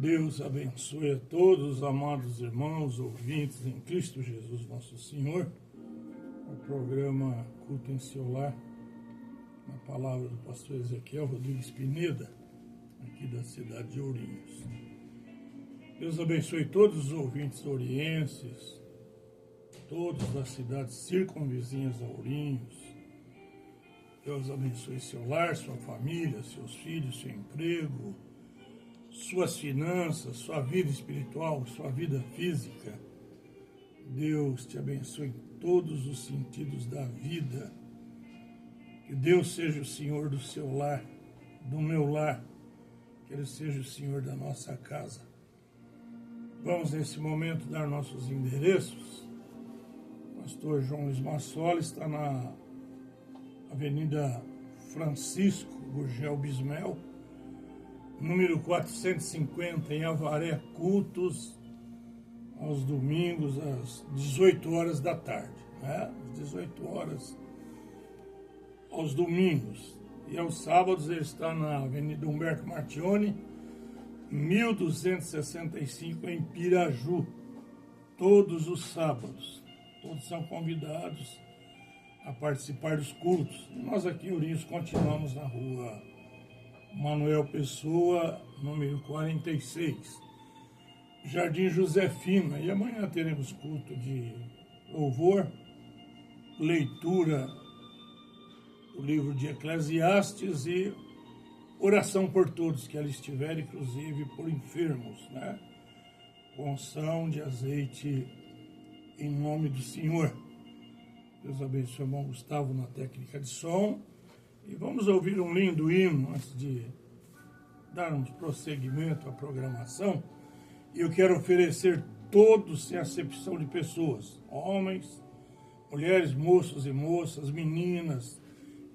Deus abençoe a todos, amados irmãos, ouvintes em Cristo Jesus, nosso Senhor. O programa Culto em Seu Lar, na palavra do pastor Ezequiel Rodrigues Pineda, aqui da cidade de Ourinhos. Deus abençoe todos os ouvintes orienses, todos das cidades circunvizinhas a Ourinhos. Deus abençoe seu lar, sua família, seus filhos, seu emprego, suas finanças, sua vida espiritual, sua vida física. Deus te abençoe em todos os sentidos da vida. Que Deus seja o Senhor do seu lar, do meu lar. Que Ele seja o Senhor da nossa casa. Vamos nesse momento dar nossos endereços. O pastor João Luiz Massoli está na Avenida Francisco Gurgel Bismel, número 450, em Avaré, cultos aos domingos às 18 horas da tarde, né? Às 18 horas aos domingos. E aos sábados ele está na Avenida Humberto Martione, 1265, em Piraju, todos os sábados. Todos são convidados a participar dos cultos. Nós aqui em Ourinhos continuamos na rua Manuel Pessoa, número 46, Jardim Josefina. E amanhã teremos culto de louvor, leitura do livro de Eclesiastes e oração por todos que ali estiverem, inclusive por enfermos, né? Com unção de azeite em nome do Senhor. Deus abençoe o irmão Gustavo na técnica de som. E vamos ouvir um lindo hino antes de darmos prosseguimento à programação. E eu quero oferecer todos, sem acepção de pessoas, homens, mulheres, moços e moças, meninas,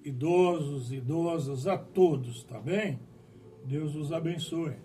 idosos, idosas, a todos, tá bem? Deus os abençoe.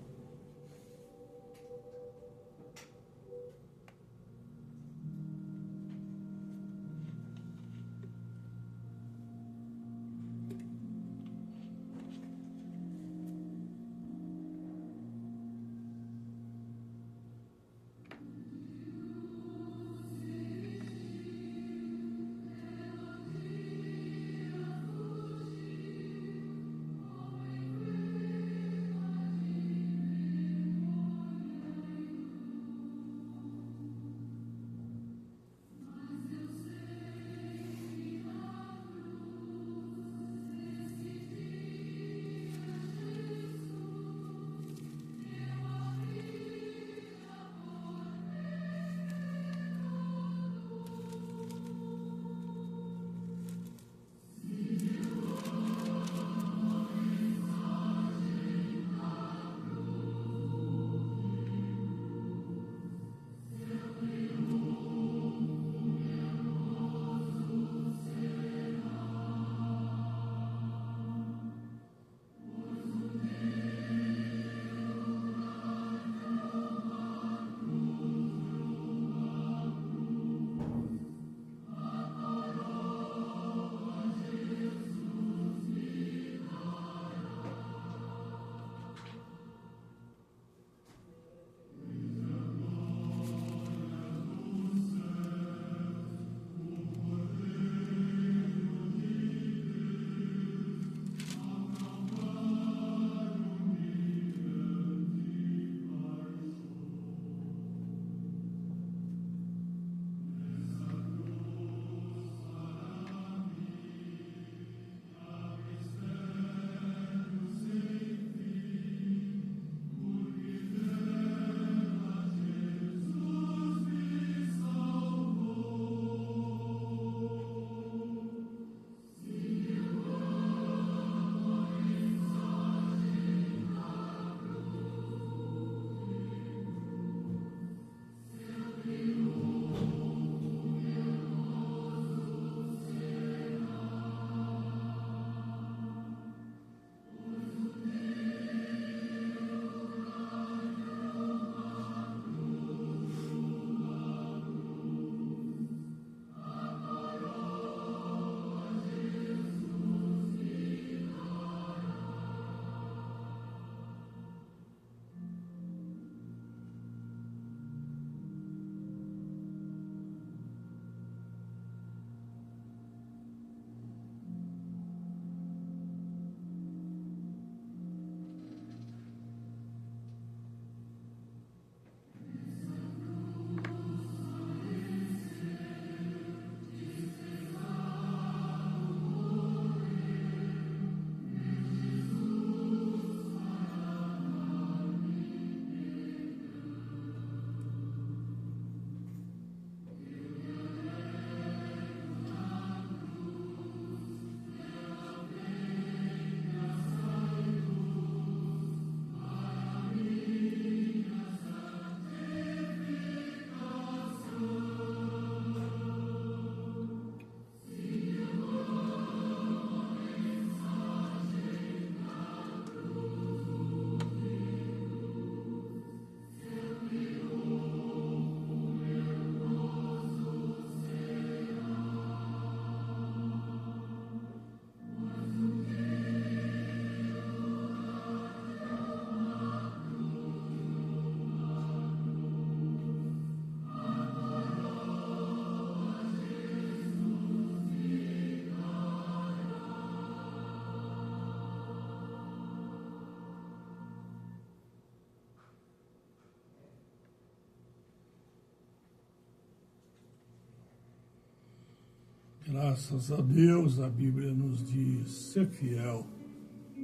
Graças a Deus, a Bíblia nos diz: ser fiel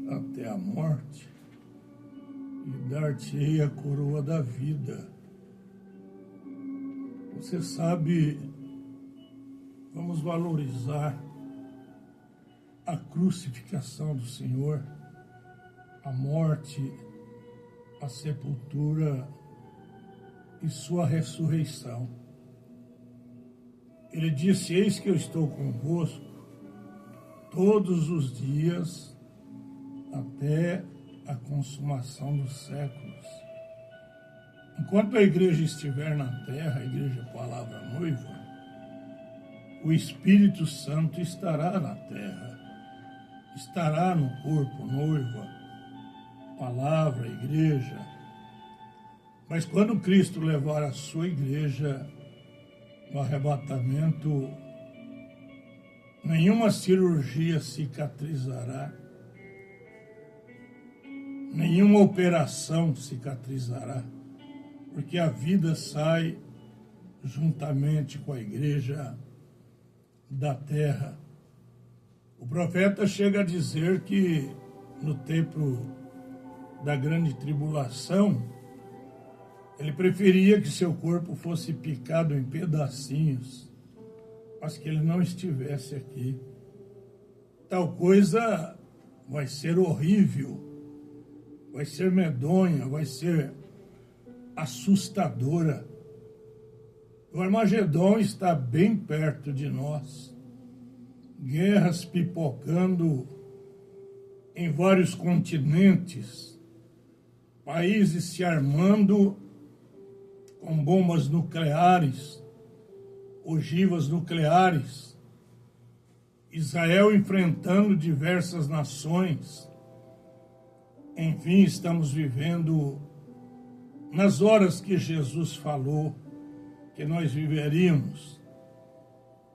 até a morte e dar-te-ei a coroa da vida. Você sabe, vamos valorizar a crucificação do Senhor, a morte, a sepultura e sua ressurreição. Ele disse: eis que eu estou convosco todos os dias até a consumação dos séculos. Enquanto a igreja estiver na terra, a igreja palavra noiva, o Espírito Santo estará na terra, estará no corpo noiva, palavra, igreja. Mas quando Cristo levar a sua igreja no arrebatamento, nenhuma cirurgia cicatrizará, nenhuma operação cicatrizará, porque a vida sai juntamente com a igreja da terra. O profeta chega a dizer que no tempo da grande tribulação, ele preferia que seu corpo fosse picado em pedacinhos, mas que ele não estivesse aqui. Tal coisa vai ser horrível, vai ser medonha, vai ser assustadora. O Armagedon está bem perto de nós. Guerras pipocando em vários continentes, países se armando com bombas nucleares, ogivas nucleares, Israel enfrentando diversas nações. Enfim, estamos vivendo nas horas que Jesus falou que nós viveríamos.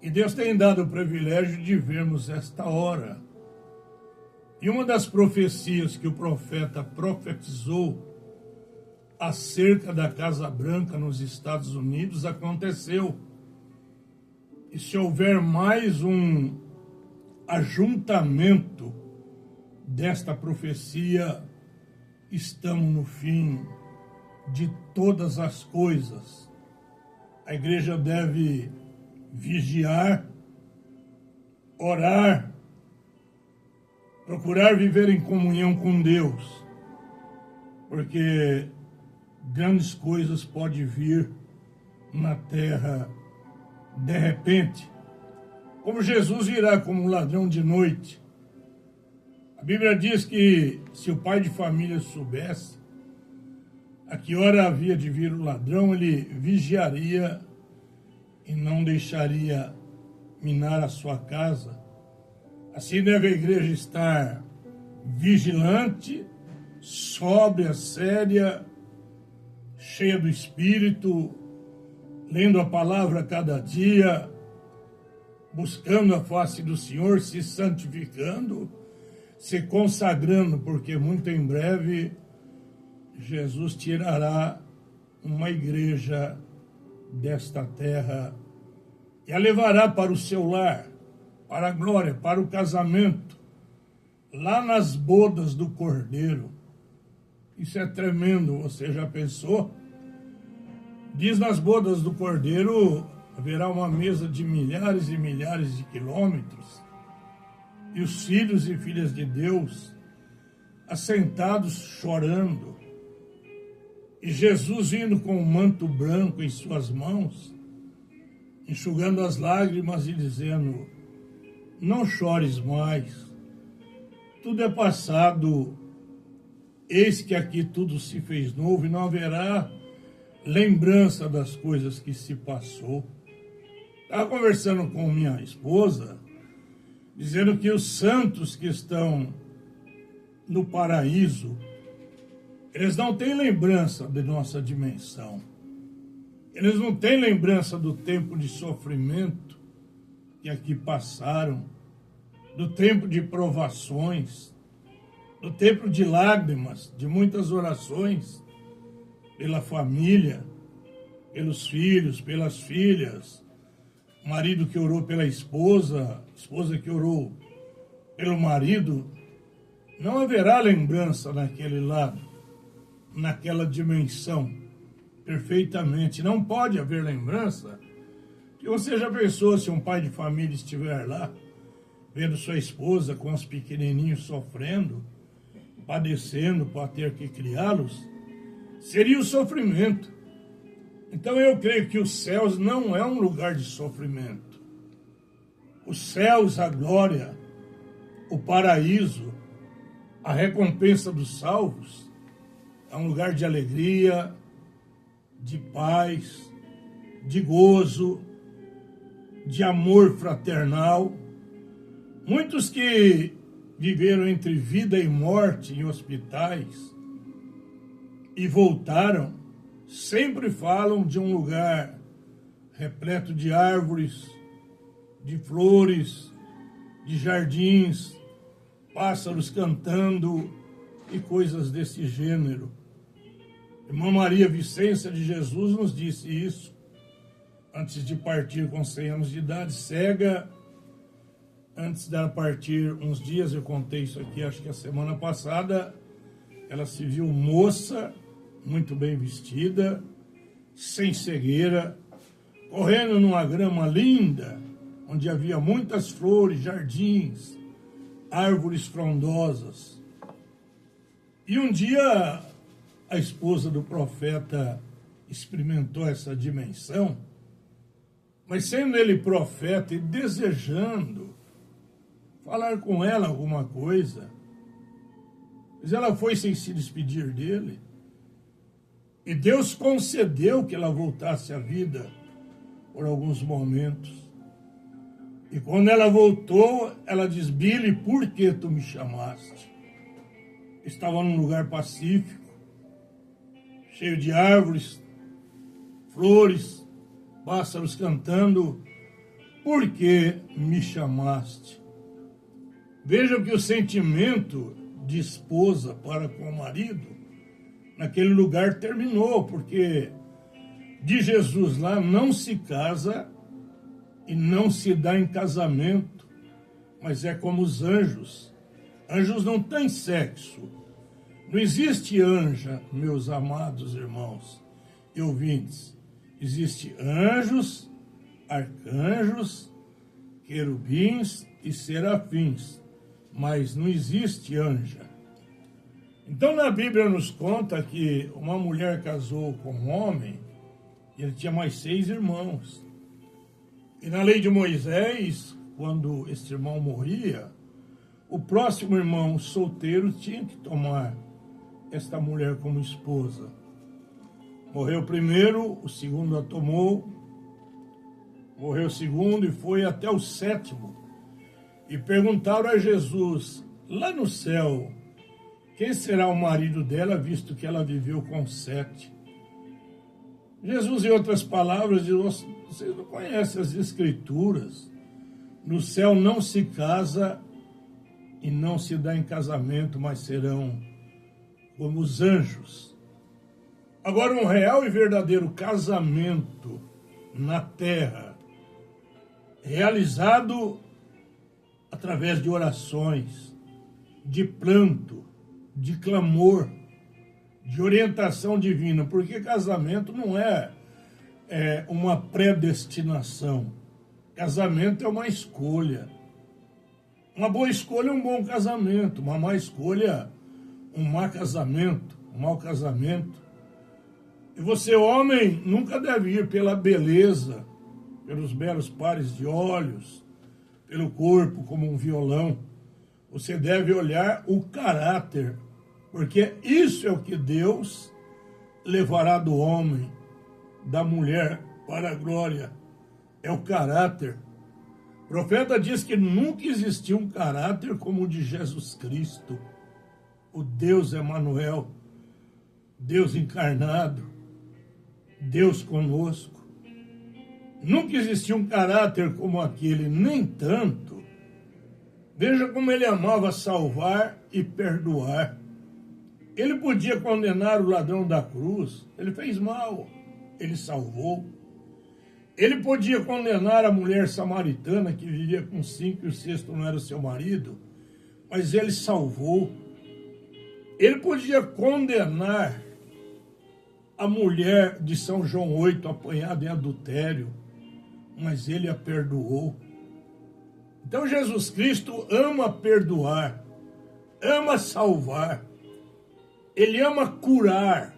E Deus tem dado o privilégio de vermos esta hora. E uma das profecias que o profeta profetizou acerca da Casa Branca nos Estados Unidos aconteceu. E se houver mais um ajuntamento desta profecia, estamos no fim de todas as coisas. A igreja deve vigiar, orar, procurar viver em comunhão com Deus, porque grandes coisas podem vir na terra de repente. Como Jesus virá como um ladrão de noite. A Bíblia diz que se o pai de família soubesse a que hora havia de vir o ladrão, ele vigiaria e não deixaria minar a sua casa. Assim deve a igreja estar vigilante, sóbria, séria, cheia do Espírito, lendo a palavra cada dia, buscando a face do Senhor, se santificando, se consagrando, porque muito em breve Jesus tirará uma igreja desta terra e a levará para o seu lar, para a glória, para o casamento, lá nas bodas do Cordeiro. Isso é tremendo, você já pensou? Diz: nas bodas do Cordeiro haverá uma mesa de milhares e milhares de quilômetros, e os filhos e filhas de Deus assentados chorando, e Jesus vindo com um manto branco em suas mãos, enxugando as lágrimas e dizendo: não chores mais, tudo é passado, eis que aqui tudo se fez novo, e não haverá lembrança das coisas que se passou. Estava conversando com minha esposa, dizendo que os santos que estão no paraíso, eles não têm lembrança de nossa dimensão. Eles não têm lembrança do tempo de sofrimento que aqui passaram, do tempo de provações, do tempo de lágrimas, de muitas orações pela família, pelos filhos, pelas filhas, marido que orou pela esposa, esposa que orou pelo marido, não haverá lembrança naquele lado, naquela dimensão, perfeitamente. Não pode haver lembrança. Que você já pensou se um pai de família estiver lá, vendo sua esposa com os pequenininhos sofrendo, padecendo para ter que criá-los? Seria o sofrimento. Então eu creio que os céus não é um lugar de sofrimento. Os céus, a glória, o paraíso, a recompensa dos salvos, é um lugar de alegria, de paz, de gozo, de amor fraternal. Muitos que viveram entre vida e morte em hospitais e voltaram, sempre falam de um lugar repleto de árvores, de flores, de jardins, pássaros cantando e coisas desse gênero. Irmã Maria Vicência de Jesus nos disse isso antes de partir com 100 anos de idade, cega. Antes dela partir uns dias, eu contei isso aqui, acho que a semana passada, ela se viu moça, muito bem vestida, sem cegueira, correndo numa grama linda, onde havia muitas flores, jardins, árvores frondosas. E um dia a esposa do profeta experimentou essa dimensão, mas sendo ele profeta e desejando falar com ela alguma coisa, mas ela foi sem se despedir dele. E Deus concedeu que ela voltasse à vida por alguns momentos. E quando ela voltou, ela diz: Billy, por que tu me chamaste? Estava num lugar pacífico, cheio de árvores, flores, pássaros cantando. Por que me chamaste? Vejam que o sentimento de esposa para com o marido naquele lugar terminou, porque de Jesus lá não se casa e não se dá em casamento, mas é como os anjos. Anjos não têm sexo. Não existe anja, meus amados irmãos e ouvintes. Existe anjos, arcanjos, querubins e serafins, mas não existe anja. Então na Bíblia nos conta que uma mulher casou com um homem e ele tinha mais 6 irmãos. E na lei de Moisés, quando este irmão morria, o próximo irmão solteiro tinha que tomar esta mulher como esposa. Morreu o primeiro, o segundo a tomou, morreu o segundo e foi até o 7º. E perguntaram a Jesus, lá no céu, quem será o marido dela, visto que ela viveu com 7? Jesus, em outras palavras, diz: vocês não conhecem as Escrituras. No céu não se casa e não se dá em casamento, mas serão como os anjos. Agora, um real e verdadeiro casamento na terra, realizado através de orações, de pranto, de clamor, de orientação divina, porque casamento não é uma predestinação. Casamento é uma escolha. Uma boa escolha é um bom casamento, uma má escolha, um mau casamento. E você, homem, nunca deve ir pela beleza, pelos belos pares de olhos, pelo corpo como um violão. Você deve olhar o caráter, porque isso é o que Deus levará do homem, da mulher, para a glória. É o caráter. O profeta diz que nunca existiu um caráter como o de Jesus Cristo, o Deus Emanuel, Deus encarnado, Deus conosco. Nunca existiu um caráter como aquele, nem tanto. Veja como ele amava salvar e perdoar. Ele podia condenar o ladrão da cruz, ele fez mal, ele salvou. Ele podia condenar a mulher samaritana que vivia com 5 e o sexto não era seu marido, mas ele salvou. Ele podia condenar a mulher de São João 8 apanhada em adultério, mas ele a perdoou. Então Jesus Cristo ama perdoar, ama salvar, ele ama curar,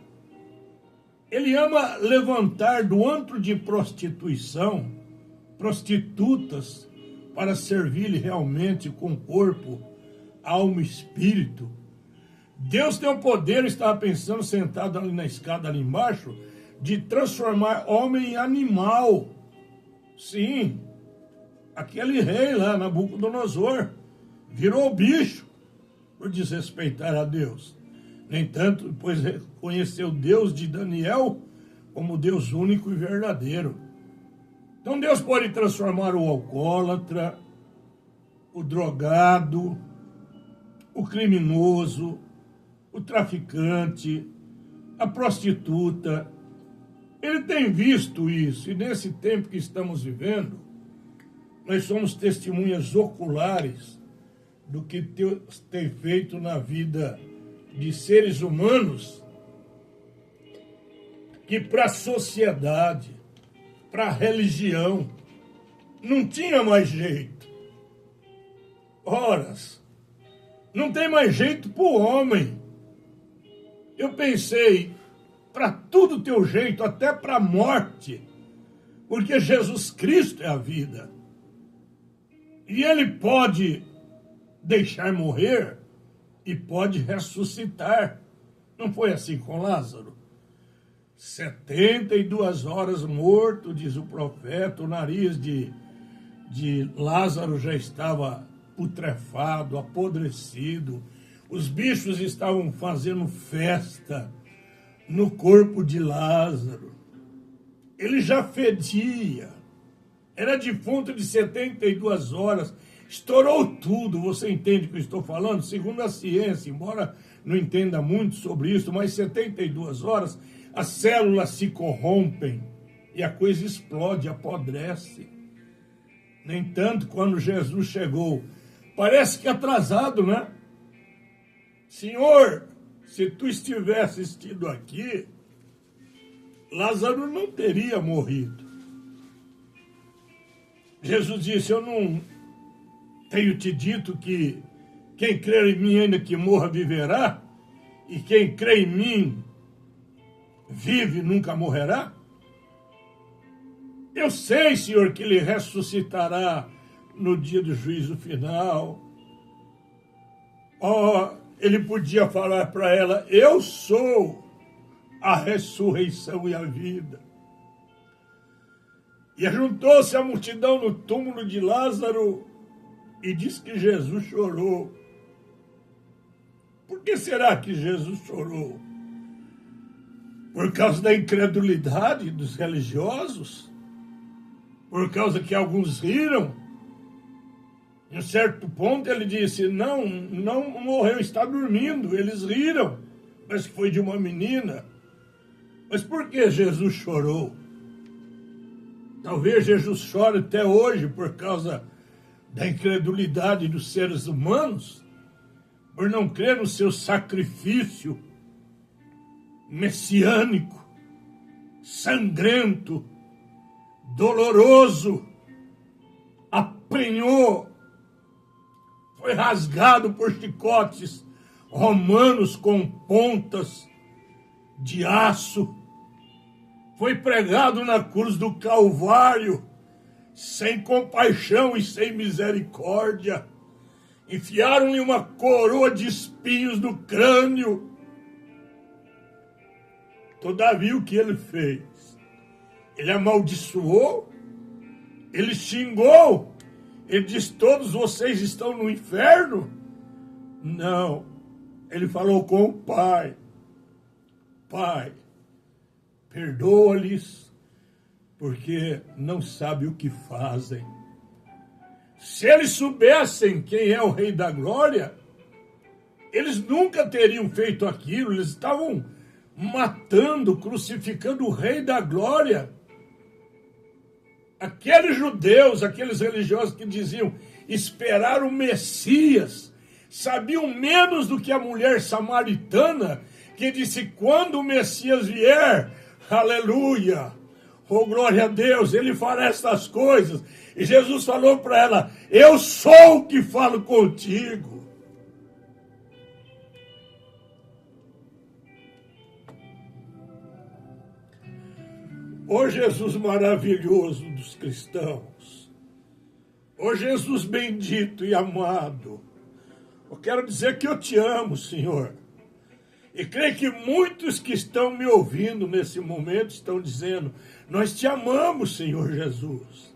ele ama levantar do antro de prostituição prostitutas para servir-lhe realmente com corpo, alma e espírito. Deus tem o poder, eu estava pensando, sentado ali na escada ali embaixo, de transformar homem em animal. Sim, aquele rei lá, Nabucodonosor, virou bicho por desrespeitar a Deus. No entanto, depois reconheceu Deus de Daniel como Deus único e verdadeiro. Então Deus pode transformar o alcoólatra, o drogado, o criminoso, o traficante, a prostituta. Ele tem visto isso, e nesse tempo que estamos vivendo, nós somos testemunhas oculares do que Deus tem feito na vida de seres humanos que para a sociedade, para a religião, não tinha mais jeito. Horas, não tem mais jeito para o homem. Eu pensei, para tudo teu jeito, até para a morte, porque Jesus Cristo é a vida. E ele pode deixar morrer e pode ressuscitar. Não foi assim com Lázaro? 72 horas morto, diz o profeta, o nariz de Lázaro já estava putrefado, apodrecido, os bichos estavam fazendo festa no corpo de Lázaro. Ele já fedia, era defunto de 72 horas, estourou tudo. Você entende o que eu estou falando? Segundo a ciência, embora não entenda muito sobre isso, mas 72 horas, as células se corrompem e a coisa explode, apodrece. No entanto, quando Jesus chegou, parece que atrasado, né? Senhor, se tu estivesse tido aqui, Lázaro não teria morrido. Jesus disse, eu não tenho te dito que quem crer em mim, ainda que morra, viverá, e quem crê em mim, vive, nunca morrerá? Eu sei, Senhor, que ele ressuscitará no dia do juízo final. Ele podia falar para ela, eu sou a ressurreição e a vida. E ajuntou-se a multidão no túmulo de Lázaro e diz que Jesus chorou. Por que será que Jesus chorou? Por causa da incredulidade dos religiosos? Por causa que alguns riram? Em um certo ponto ele disse, não morreu, está dormindo. Eles riram, mas foi de uma menina. Mas por que Jesus chorou? Talvez Jesus chore até hoje por causa da incredulidade dos seres humanos, por não crer no seu sacrifício messiânico, sangrento, doloroso, apanhou, foi rasgado por chicotes romanos com pontas de aço, foi pregado na cruz do Calvário, sem compaixão e sem misericórdia. Enfiaram-lhe uma coroa de espinhos no crânio. Todavia, o que ele fez? Ele amaldiçoou, ele xingou, ele disse, todos vocês estão no inferno? Não, ele falou com o Pai. Pai, perdoa-lhes, porque não sabem o que fazem. Se eles soubessem quem é o Rei da Glória, eles nunca teriam feito aquilo. Eles estavam matando, crucificando o Rei da Glória. Aqueles judeus, aqueles religiosos que diziam esperar o Messias, sabiam menos do que a mulher samaritana, que disse, quando o Messias vier, aleluia, oh glória a Deus, ele fará estas coisas. E Jesus falou para ela, eu sou o que falo contigo. Ó Jesus maravilhoso dos cristãos, ó Jesus bendito e amado, eu quero dizer que eu te amo, Senhor. E creio que muitos que estão me ouvindo nesse momento estão dizendo, nós te amamos, Senhor Jesus.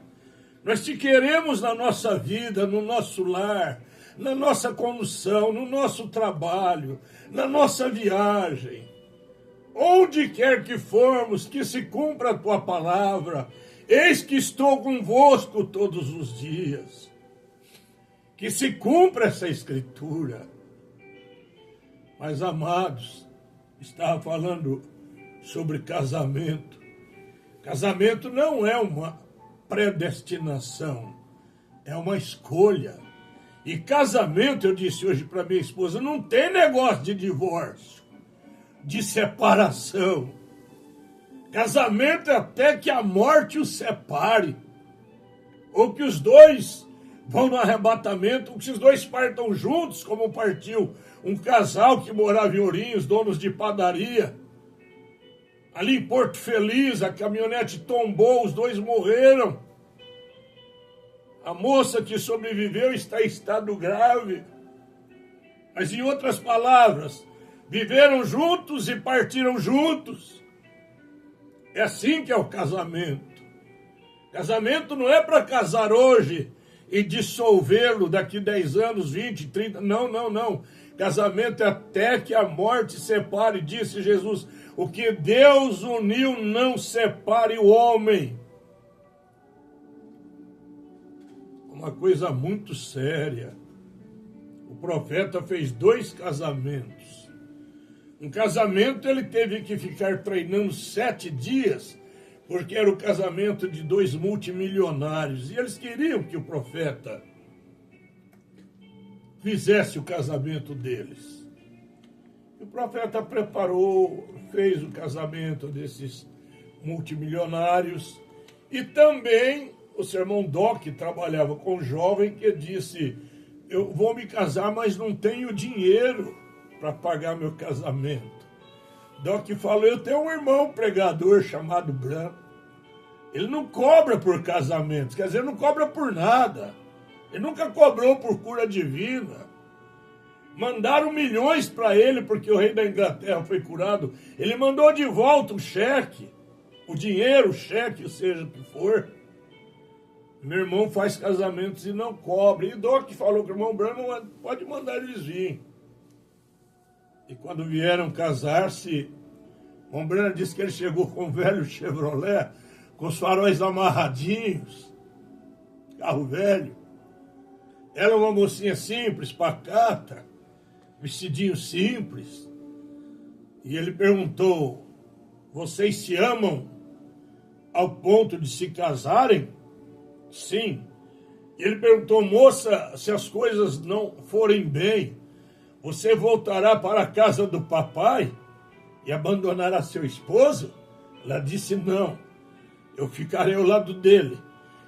Nós te queremos na nossa vida, no nosso lar, na nossa condução, no nosso trabalho, na nossa viagem. Onde quer que formos, que se cumpra a tua palavra. Eis que estou convosco todos os dias. Que se cumpra essa escritura. Mas, amados, estava falando sobre casamento. Casamento não é uma predestinação, é uma escolha. E casamento, eu disse hoje para minha esposa, não tem negócio de divórcio, de separação. Casamento é até que a morte os separe, ou que os dois vão no arrebatamento, ou que os dois partam juntos, como partiu um casal que morava em Ourinhos, donos de padaria. Ali em Porto Feliz, a caminhonete tombou, os dois morreram. A moça que sobreviveu está em estado grave. Mas, em outras palavras, viveram juntos e partiram juntos. É assim que é o casamento. Casamento não é para casar hoje e dissolvê-lo daqui 10 anos, 20, 30. Não. Casamento é até que a morte separe, disse Jesus. O que Deus uniu não separe o homem. Uma coisa muito séria. O profeta fez 2 casamentos. Um casamento ele teve que ficar treinando 7 dias, porque era o casamento de 2 multimilionários. E eles queriam que o profeta fizesse o casamento deles. O profeta preparou, fez o casamento desses multimilionários. E também o seu irmão Doc trabalhava com um jovem que disse, eu vou me casar, mas não tenho dinheiro para pagar meu casamento. Doc falou, eu tenho um irmão pregador chamado Branco. Ele não cobra por casamentos, quer dizer, não cobra por nada. Ele nunca cobrou por cura divina. Mandaram milhões para ele, porque o rei da Inglaterra foi curado. Ele mandou de volta o cheque, o dinheiro, o cheque, seja o que for. Meu irmão faz casamentos e não cobra. E Doc falou que o irmão Branco pode mandar eles vir. E quando vieram casar-se, o irmão Branco disse que ele chegou com um velho Chevrolet, com os faróis amarradinhos, carro velho. Ela é uma mocinha simples, pacata, vestidinho simples. E ele perguntou, vocês se amam ao ponto de se casarem? Sim. E ele perguntou, moça, se as coisas não forem bem, você voltará para a casa do papai e abandonará seu esposo? Ela disse, não, eu ficarei ao lado dele.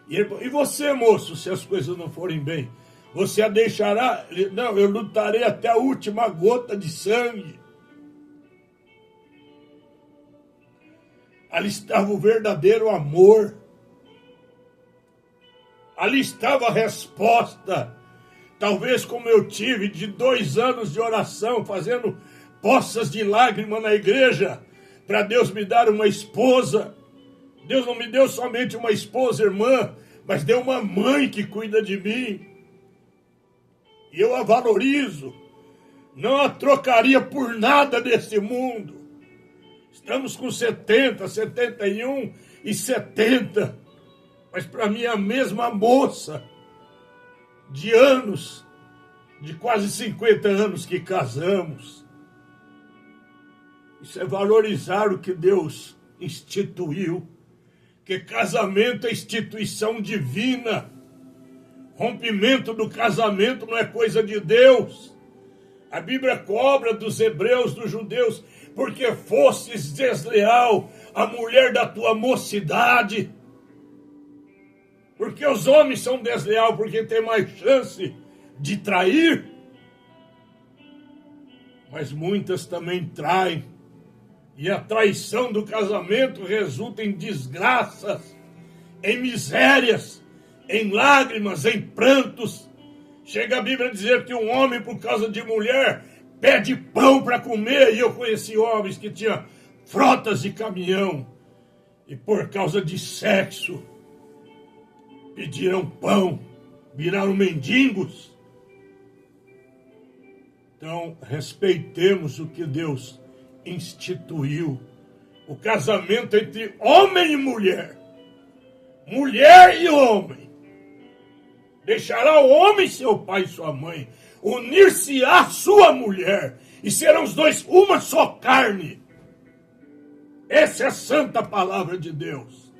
E ele falou, e você, moço, se as coisas não forem bem? Você a deixará? Não, eu lutarei até a última gota de sangue. Ali estava o verdadeiro amor. Ali estava a resposta. Talvez como eu tive de 2 anos de oração, fazendo poças de lágrima na igreja, para Deus me dar uma esposa. Deus não me deu somente uma esposa, irmã, mas deu uma mãe que cuida de mim. E eu a valorizo, não a trocaria por nada desse mundo. Estamos com 70, 71 e 70, mas para mim é a mesma moça de anos, de quase 50 anos que casamos. Isso é valorizar o que Deus instituiu. Que casamento é instituição divina. Rompimento do casamento não é coisa de Deus. A Bíblia cobra dos hebreus, dos judeus, porque fostes desleal à mulher da tua mocidade. Porque os homens são desleais, porque tem mais chance de trair. Mas muitas também traem. E a traição do casamento resulta em desgraças, em misérias, em lágrimas, em prantos. Chega a Bíblia a dizer que um homem, por causa de mulher, pede pão para comer. E eu conheci homens que tinham frotas de caminhão. E por causa de sexo, pediram pão, viraram mendigos. Então, respeitemos o que Deus instituiu. O casamento entre homem e mulher. Mulher e homem. Deixará o homem seu pai e sua mãe. Unir-se-á sua mulher. E serão os dois uma só carne. Essa é a santa palavra de Deus.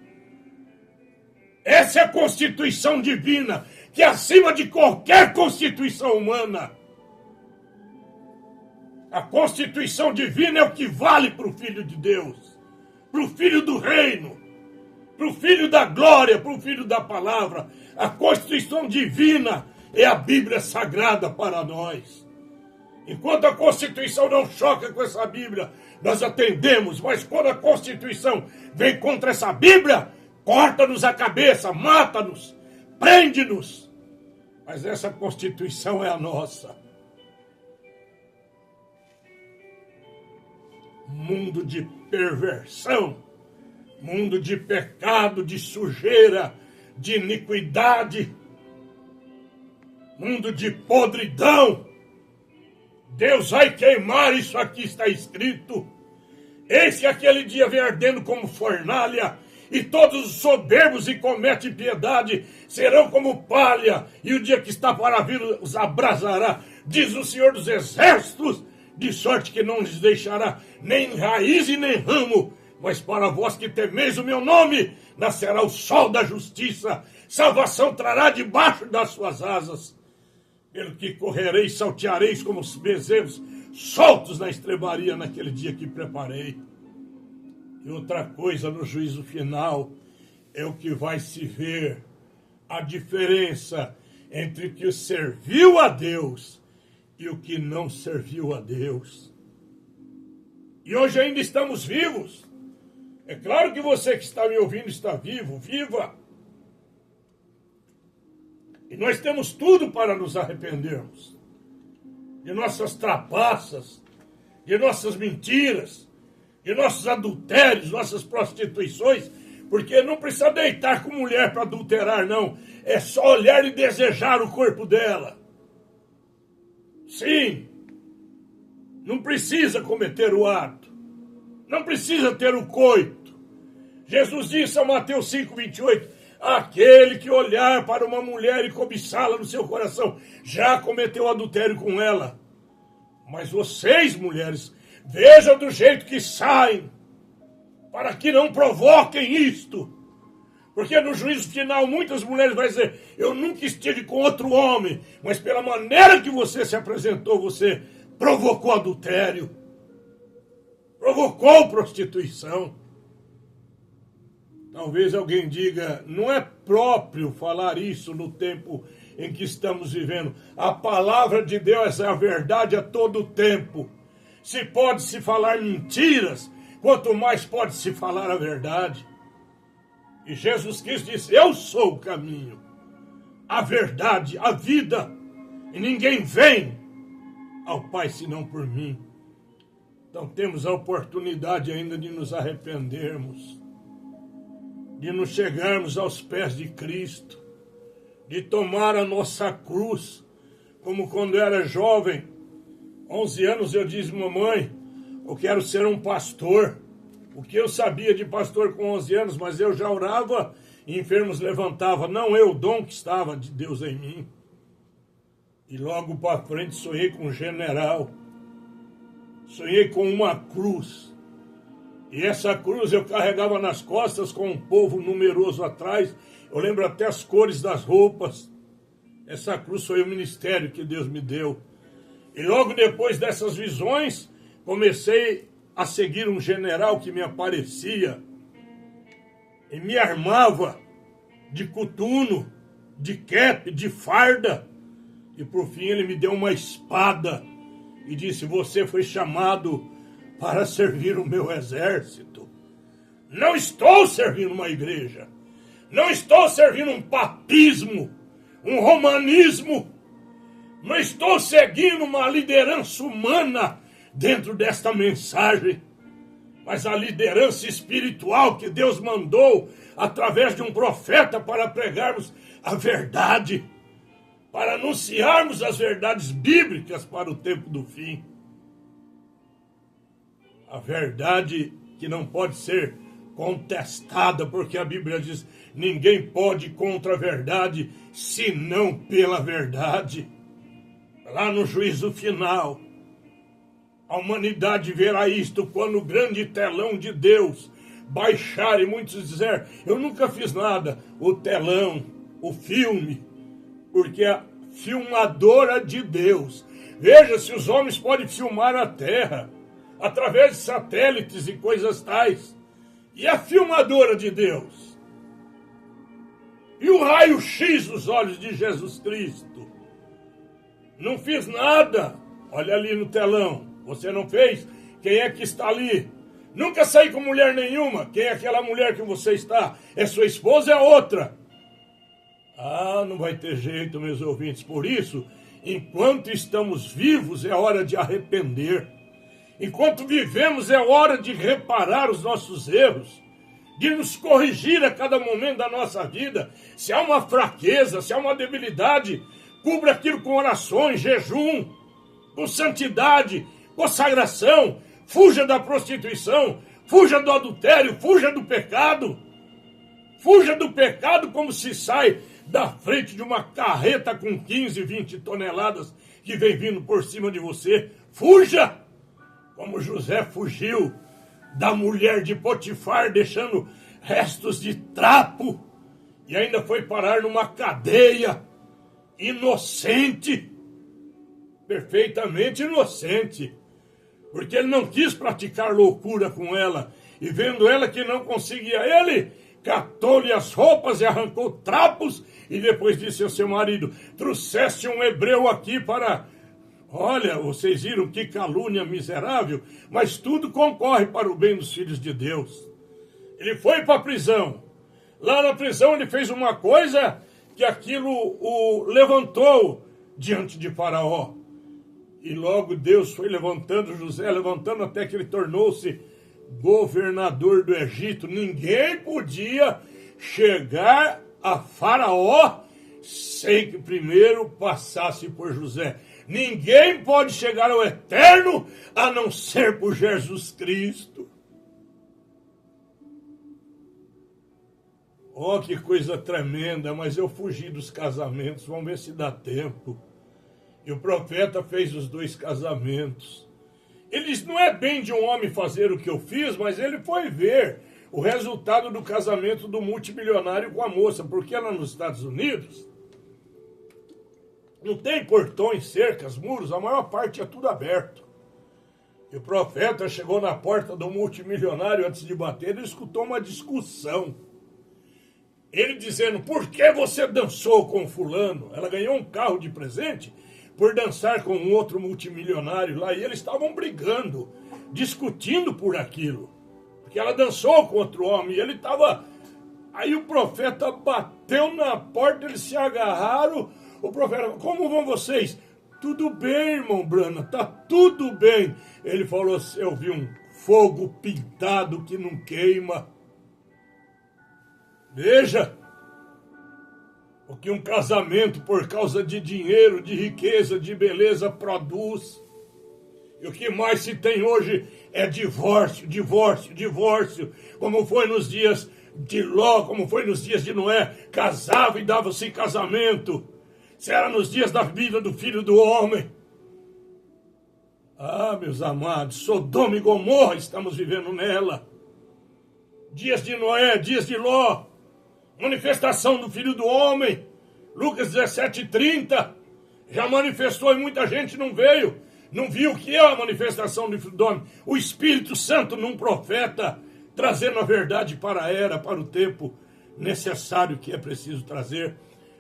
Essa é a constituição divina, que é acima de qualquer constituição humana. A constituição divina é o que vale para o Filho de Deus, para o Filho do Reino, para o Filho da Glória, para o Filho da Palavra. A constituição divina é a Bíblia Sagrada para nós. Enquanto a Constituição não choca com essa Bíblia, nós atendemos, mas quando a Constituição vem contra essa Bíblia, corta-nos a cabeça, mata-nos, prende-nos. Mas essa Constituição é a nossa. Mundo de perversão, mundo de pecado, de sujeira, de iniquidade, mundo de podridão. Deus vai queimar, isso aqui está escrito. Eis que aquele dia vem ardendo como fornalha, e todos os soberbos e cometem piedade serão como palha, e o dia que está para vir os abrasará, diz o Senhor dos Exércitos, de sorte que não lhes deixará nem raiz e nem ramo, mas para vós que temeis o meu nome, nascerá o sol da justiça, salvação trará debaixo das suas asas. Pelo que correreis, salteareis como os bezerros, soltos na estrebaria naquele dia que preparei. E outra coisa no juízo final é o que vai se ver, a diferença entre o que serviu a Deus e o que não serviu a Deus. E hoje ainda estamos vivos. É claro que você que está me ouvindo está vivo, viva. E nós temos tudo para nos arrependermos de nossas trapaças, de nossas mentiras, de nossos adultérios, nossas prostituições, porque não precisa deitar com mulher para adulterar, não. É só olhar e desejar o corpo dela. Sim, não precisa cometer o ato, não precisa ter o coito. Jesus disse a Mateus 5:28, aquele que olhar para uma mulher e cobiçá-la no seu coração, já cometeu adultério com ela. Mas vocês, mulheres, vejam do jeito que saem, para que não provoquem isto. Porque no juízo final muitas mulheres vão dizer, eu nunca estive com outro homem, mas pela maneira que você se apresentou, você provocou adultério, provocou prostituição. Talvez alguém diga, não é próprio falar isso no tempo em que estamos vivendo. A palavra de Deus é a verdade a todo tempo. Se pode se falar mentiras, quanto mais pode se falar a verdade. E Jesus Cristo disse, eu sou o caminho, a verdade, a vida, e ninguém vem ao Pai senão por mim. Então temos a oportunidade ainda de nos arrependermos, de nos chegarmos aos pés de Cristo, de tomar a nossa cruz, como quando eu era jovem, 11 anos eu disse, mamãe, eu quero ser um pastor. O que eu sabia de pastor com 11 anos, mas eu já orava e enfermos levantava. Não eu, o dom que estava de Deus em mim. E logo para frente sonhei com um general. Sonhei com uma cruz. E essa cruz eu carregava nas costas com um povo numeroso atrás. Eu lembro até as cores das roupas. Essa cruz foi o ministério que Deus me deu. E logo depois dessas visões, comecei a seguir um general que me aparecia e me armava de coturno, de cap, de farda. E por fim ele me deu uma espada e disse: você foi chamado para servir o meu exército. Não estou servindo uma igreja. Não estou servindo um papismo, um romanismo. Não estou seguindo uma liderança humana dentro desta mensagem. Mas a liderança espiritual que Deus mandou através de um profeta para pregarmos a verdade, para anunciarmos as verdades bíblicas para o tempo do fim. A verdade que não pode ser contestada, porque a Bíblia diz: ninguém pode ir contra a verdade, senão pela verdade. Lá no juízo final, a humanidade verá isto quando o grande telão de Deus baixar e muitos dizer: eu nunca fiz nada. O telão, o filme, porque é a filmadora de Deus. Veja se os homens podem filmar a terra através de satélites e coisas tais. E a filmadora de Deus. E o raio-x dos olhos de Jesus Cristo. Não fiz nada. Olha ali no telão. Você não fez? Quem é que está ali? Nunca saí com mulher nenhuma. Quem é aquela mulher que você está? É sua esposa ou é outra? Ah, não vai ter jeito, meus ouvintes. Por isso, enquanto estamos vivos, é hora de arrepender. Enquanto vivemos, é hora de reparar os nossos erros, de nos corrigir a cada momento da nossa vida. Se há uma fraqueza, se há uma debilidade, cubra aquilo com orações, jejum, com santidade, consagração. Fuja da prostituição, fuja do adultério, fuja do pecado. Fuja do pecado como se sai da frente de uma carreta com 15, 20 toneladas que vem vindo por cima de você. Fuja! Como José fugiu da mulher de Potifar, deixando restos de trapo, e ainda foi parar numa cadeia, inocente, perfeitamente inocente, porque ele não quis praticar loucura com ela, e vendo ela que não conseguia ele, catou-lhe as roupas e arrancou trapos, e depois disse ao seu marido: trouxeste um hebreu aqui para... Olha, vocês viram que calúnia miserável, mas tudo concorre para o bem dos filhos de Deus. Ele foi para a prisão. Lá na prisão ele fez uma coisa que aquilo o levantou diante de Faraó. E logo Deus foi levantando José, levantando até que ele tornou-se governador do Egito. Ninguém podia chegar a Faraó sem que primeiro passasse por José. Ninguém pode chegar ao eterno a não ser por Jesus Cristo. Oh, que coisa tremenda, mas eu fugi dos casamentos, vamos ver se dá tempo. E o profeta fez os 2 casamentos. Ele diz: não é bem de um homem fazer o que eu fiz, mas ele foi ver o resultado do casamento do multimilionário com a moça, porque ela nos Estados Unidos não tem portões, cercas, muros, a maior parte é tudo aberto. E o profeta chegou na porta do multimilionário antes de bater, ele escutou uma discussão. Ele dizendo: por que você dançou com fulano? Ela ganhou um carro de presente por dançar com um outro multimilionário lá, e eles estavam brigando, discutindo por aquilo. Porque ela dançou com outro homem, e ele estava... Aí o profeta bateu na porta, eles se agarraram. O profeta: como vão vocês? Tudo bem, irmão Brana, tá tudo bem. Ele falou: eu vi um fogo pintado que não queima. Veja o que um casamento por causa de dinheiro, de riqueza, de beleza produz. E o que mais se tem hoje é divórcio, divórcio, divórcio. Como foi nos dias de Ló, como foi nos dias de Noé. Casava e dava-se em casamento. Se era nos dias da vida do Filho do Homem. Ah, meus amados, Sodoma e Gomorra estamos vivendo nela. dias de Noé, dias de Ló, manifestação do Filho do Homem, Lucas 17:30, já manifestou e muita gente não veio, não viu o que é a manifestação do Filho do Homem, o Espírito Santo num profeta, trazendo a verdade para a era, para o tempo necessário que é preciso trazer.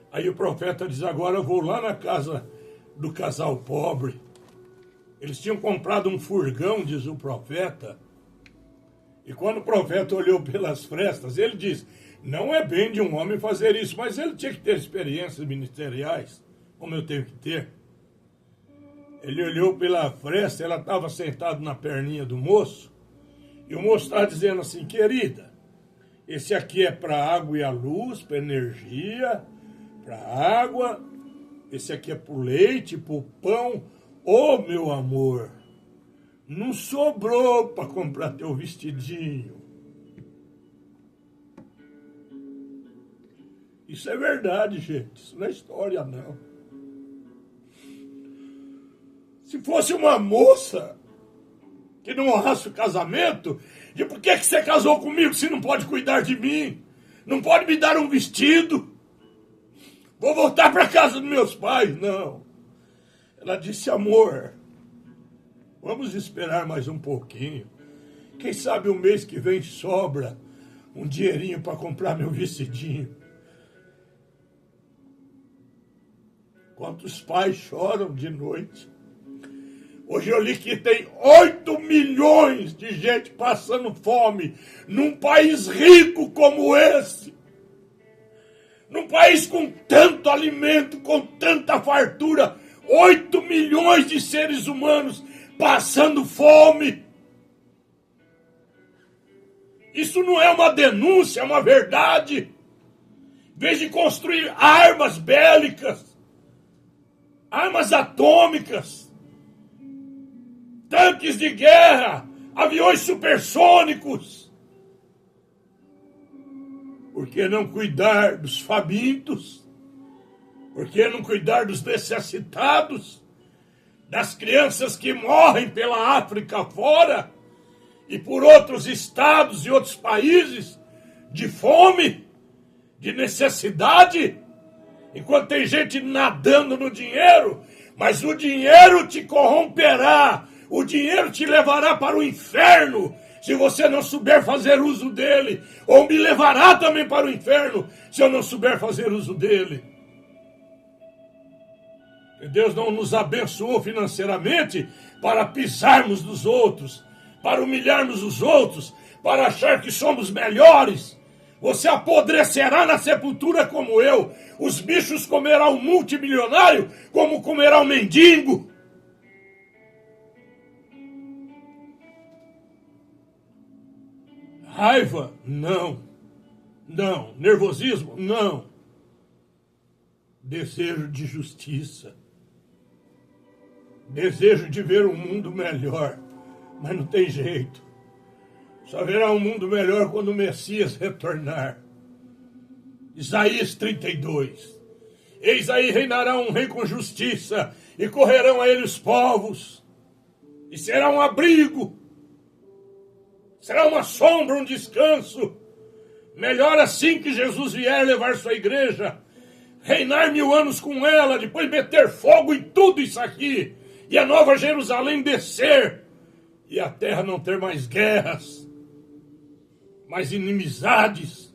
Aí o profeta diz, agora eu vou lá na casa do casal pobre. Eles tinham comprado um furgão, diz o profeta. E quando o profeta olhou pelas frestas, ele diz, não é bem de um homem fazer isso, mas ele tinha que ter experiências ministeriais, como eu tenho que ter. Ele olhou pela fresta, ela estava sentada na perninha do moço, e o moço estava dizendo assim, querida, esse aqui é para a água e a luz, para energia, para a água, esse aqui é para o leite, para o pão. Ô, meu amor, não sobrou para comprar teu vestidinho. Isso é verdade, gente, isso não é história, não. Se fosse uma moça que não honrasse o casamento, de por que você casou comigo se não pode cuidar de mim? Não pode me dar um vestido? Vou voltar para casa dos meus pais? Não. Ela disse, amor, vamos esperar mais um pouquinho. Quem sabe o mês que vem sobra um dinheirinho para comprar meu vestidinho. Quantos pais choram de noite? Hoje eu li que tem 8 milhões de gente passando fome num país rico como esse. Num país com tanto alimento, com tanta fartura, 8 milhões de seres humanos passando fome. Isso não é uma denúncia, é uma verdade. Em vez de construir armas bélicas, armas atômicas, tanques de guerra, aviões supersônicos, por que não cuidar dos famintos? Por que não cuidar dos necessitados? Das crianças que morrem pela África fora e por outros estados e outros países de fome, de necessidade? Enquanto tem gente nadando no dinheiro, mas o dinheiro te corromperá, o dinheiro te levará para o inferno, se você não souber fazer uso dele, ou me levará também para o inferno, se eu não souber fazer uso dele. Deus não nos abençoou financeiramente para pisarmos dos outros, para humilharmos os outros, para achar que somos melhores. Você apodrecerá na sepultura como eu. Os bichos comerão o multimilionário como comerá o mendigo. Raiva? Não. Não. Nervosismo? Não. Desejo de justiça. Desejo de ver um mundo melhor. Mas não tem jeito. Só haverá um mundo melhor quando o Messias retornar. Isaías 32. Eis aí reinará um rei com justiça, e correrão a ele os povos, e será um abrigo, será uma sombra, um descanso. Melhor assim que Jesus vier levar sua igreja, reinar 1000 anos com ela, depois meter fogo em tudo isso aqui, e a nova Jerusalém descer, e a terra não ter mais guerras, mais inimizades,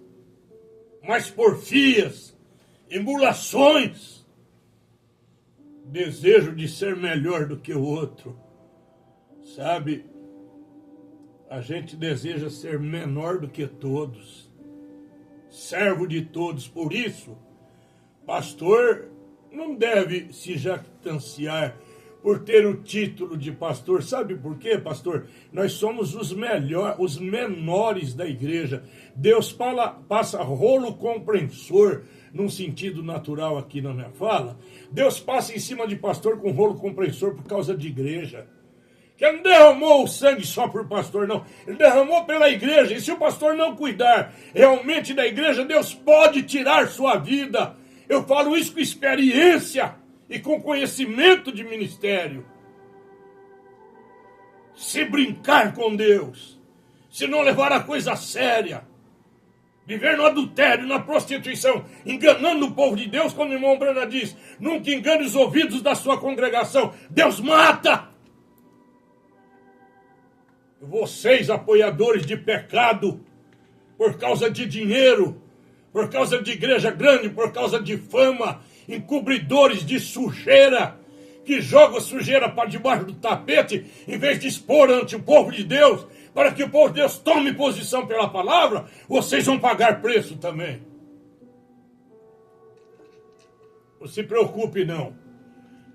mais porfias, emulações, desejo de ser melhor do que o outro. Sabe, a gente deseja ser menor do que todos, servo de todos. Por isso, pastor não deve se jactanciar por ter o título de pastor. Sabe por quê, pastor? Nós somos os menores da igreja. Deus passa rolo compressor, num sentido natural aqui na minha fala. Deus passa em cima de pastor com rolo compressor por causa de igreja. Que ele não derramou o sangue só por pastor, não. Ele derramou pela igreja. E se o pastor não cuidar realmente da igreja, Deus pode tirar sua vida. Eu falo isso com experiência e com conhecimento de ministério. Se brincar com Deus, se não levar a coisa séria, Viver no adultério, na prostituição, enganando o povo de Deus, quando o irmão Brana diz, nunca engane os ouvidos da sua congregação. Deus mata! Vocês, apoiadores de pecado, por causa de dinheiro, por causa de igreja grande, por causa de fama, encobridores de sujeira, que jogam sujeira para debaixo do tapete, em vez de expor ante o povo de Deus, para que o povo de Deus tome posição pela palavra, vocês vão pagar preço também. Não se preocupe não.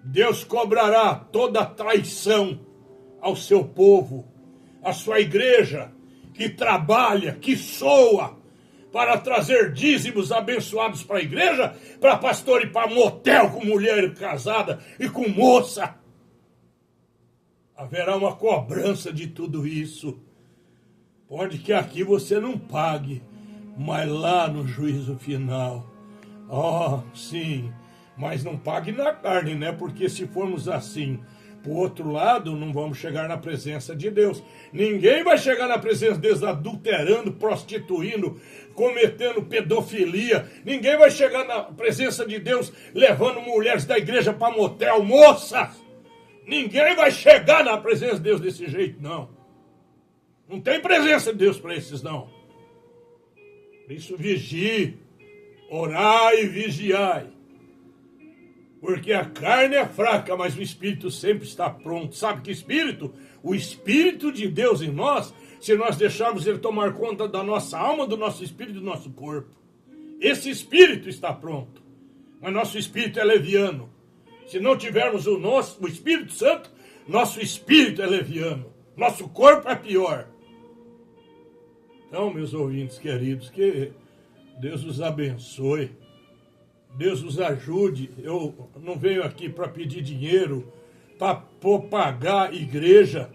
Deus cobrará toda traição ao seu povo, à sua igreja, que trabalha, que soa, para trazer dízimos abençoados para a igreja, para pastor ir para motel com mulher casada e com moça. Haverá uma cobrança de tudo isso. Pode que aqui você não pague, mas lá no juízo final, sim, mas não pague na carne, né? Porque se formos assim, por outro lado, não vamos chegar na presença de Deus. Ninguém vai chegar na presença de Deus adulterando, prostituindo, cometendo pedofilia. Ninguém vai chegar na presença de Deus levando mulheres da igreja para motel, moças. Ninguém vai chegar na presença de Deus desse jeito, não. Não tem presença de Deus para esses, não. Por isso, vigie, orai e vigiai. Porque a carne é fraca, mas o Espírito sempre está pronto. Sabe que Espírito? O Espírito de Deus em nós, se nós deixarmos ele tomar conta da nossa alma, do nosso espírito e do nosso corpo. Esse Espírito está pronto. Mas nosso espírito é leviano. Se não tivermos o Espírito Santo, nosso espírito é leviano. Nosso corpo é pior. Então, meus ouvintes queridos, que Deus os abençoe. Deus os ajude. Eu não venho aqui para pedir dinheiro, para pagar igreja.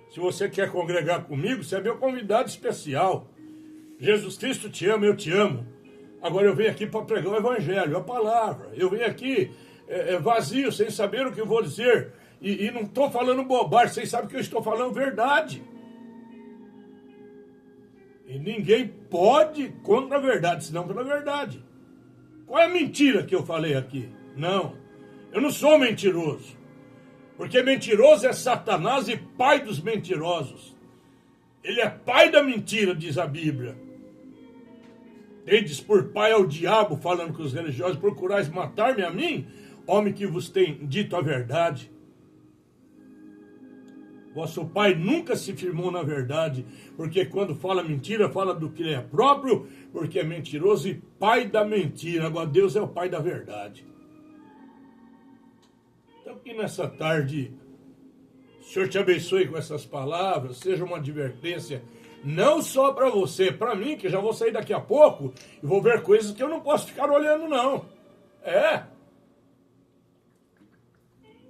Se você quer congregar comigo, você é meu convidado especial. Jesus Cristo te ama, eu te amo. Agora eu venho aqui para pregar o evangelho, a palavra. Eu venho aqui vazio, sem saber o que eu vou dizer. E não estou falando bobagem, vocês sabem que eu estou falando verdade. E ninguém pode contra a verdade, senão pela verdade. Qual é a mentira que eu falei aqui? Não, eu não sou mentiroso. Porque mentiroso é Satanás e pai dos mentirosos. Ele é pai da mentira, diz a Bíblia. Tendes por pai ao diabo, falando com os religiosos, procurais matar-me a mim, homem que vos tem dito a verdade. Vosso pai nunca se firmou na verdade, porque quando fala mentira, fala do que é próprio, porque é mentiroso e pai da mentira. Agora Deus é o pai da verdade. Então que nessa tarde, o Senhor te abençoe com essas palavras, seja uma advertência, não só para você, para mim, que já vou sair daqui a pouco, e vou ver coisas que eu não posso ficar olhando não.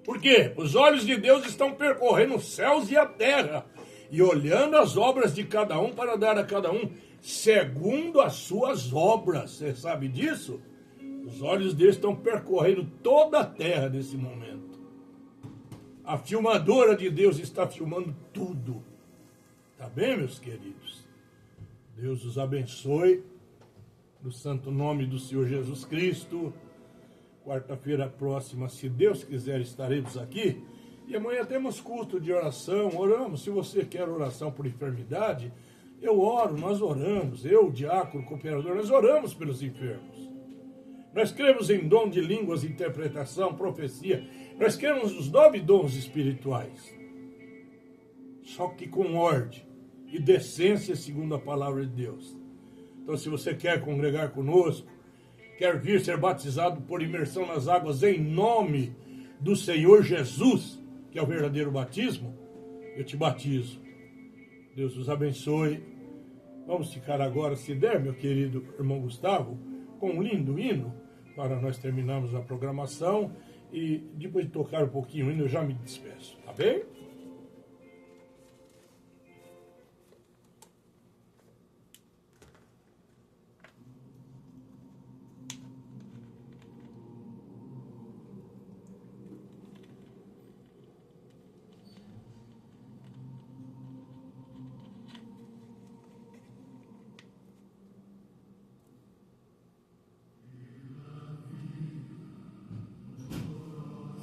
Por quê? Os olhos de Deus estão percorrendo os céus e a terra e olhando as obras de cada um para dar a cada um segundo as suas obras. Você sabe disso? Os olhos deles estão percorrendo toda a terra nesse momento. A filmadora de Deus está filmando tudo. Tá bem, meus queridos? Deus os abençoe. No santo nome do Senhor Jesus Cristo. Quarta-feira próxima, se Deus quiser, estaremos aqui. E amanhã temos culto de oração. Oramos. Se você quer oração por enfermidade, eu oro, nós oramos. Eu, diácono, cooperador, nós oramos pelos enfermos. Nós cremos em dom de línguas, interpretação, profecia. Nós cremos nos 9 dons espirituais. Só que com ordem e decência, segundo a palavra de Deus. Então, se você quer congregar conosco, quer vir ser batizado por imersão nas águas em nome do Senhor Jesus, que é o verdadeiro batismo, eu te batizo. Deus os abençoe. Vamos ficar agora, se der, meu querido irmão Gustavo, com um lindo hino, para nós terminarmos a programação. E depois de tocar um pouquinho o hino, eu já me despeço. Tá bem?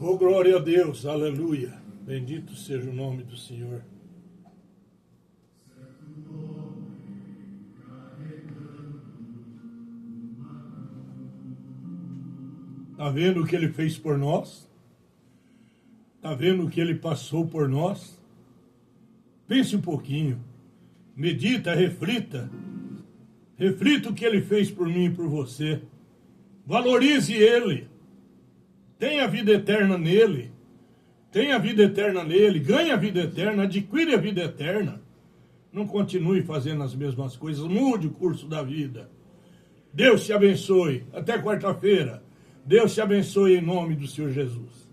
Oh, glória a Deus, aleluia. Bendito seja o nome do Senhor. Está vendo o que Ele fez por nós? Está vendo o que Ele passou por nós? Pense um pouquinho. Medita, reflita. Reflita o que Ele fez por mim e por você. Valorize Ele. Tenha vida eterna nele. Tenha vida eterna nele. Ganhe a vida eterna. Adquire a vida eterna. Não continue fazendo as mesmas coisas. Mude o curso da vida. Deus te abençoe. Até quarta-feira. Deus te abençoe em nome do Senhor Jesus.